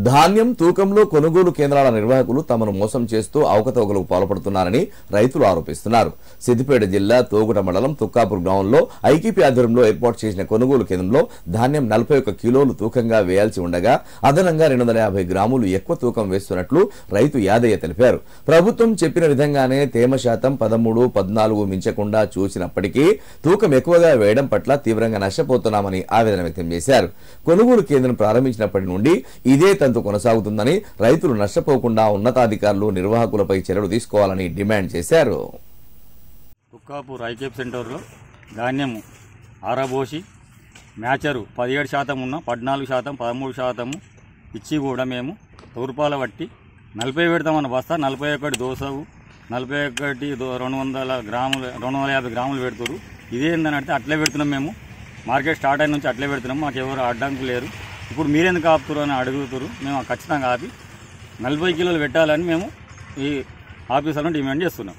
ధాన్యం తూకంలో కొనుగోలు కేంద్రాల నిర్వాహకులు తమను మోసం చేస్తూ అవకతవకలకు పాల్పడుతున్నారని రైతులు ఆరోపిస్తున్నారు. సిద్దిపేట జిల్లా తోగుట మండలం తుక్కాపూర్ గ్రామంలో ఐకేపీ ఆధ్వర్యంలో ఏర్పాటు చేసిన కొనుగోలు కేంద్రంలో ధాన్యం 41 కిలోలు తూకంగా వేయాల్సి ఉండగా అదనంగా 250 గ్రాములు ఎక్కువ తూకం వేస్తున్నట్లు రైతు యాదయ్య తెలిపారు. ప్రభుత్వం చెప్పిన విధంగానే తేమ శాతం 13, 14 మించకుండా చూసినప్పటికీ తూకం ఎక్కువగా వేయడం పట్ల తీవ్రంగా నష్టపోతున్నామని ఆవేదన వ్యక్తం చేశారు. కొనుగోలు కేంద్రం ప్రారంభించినప్పటి నుండి ఇదే తంతు కొనసాగుతుందని, రైతులు నష్టపోకుండా ఉన్నతాధికారులు నిర్వాహకులపై చర్యలు తీసుకోవాలని డిమాండ్ చేశారు. తుక్కాపూర్ ఐకేపీ సెంటర్లో ధాన్యం ఆరబోసి మ్యాచరు 17% ఉన్న 14%, 13% ఇచ్చి కూడా మేము రూపాయల బట్టి 40 పెడతామన్న బస్తా 41 దోసవు 41 200 గ్రాములు 250 గ్రాములు పెడుతున్నారు. ఇదేందని అంటే అట్లే పెడుతున్నాం. మేము మార్కెట్ స్టార్ట్ అయిన నుంచి అట్లే పెడుతున్నాం. మాకు ఎవరు అడ్డంకు లేరు. ఇప్పుడు మీరెందుకు ఆపుతారు అని అడుగుతారు. మేము ఖచ్చితంగా ఆపి 40 కిలోలు పెట్టాలని మేము ఈ ఆఫీసర్లను డిమాండ్ చేస్తున్నాం.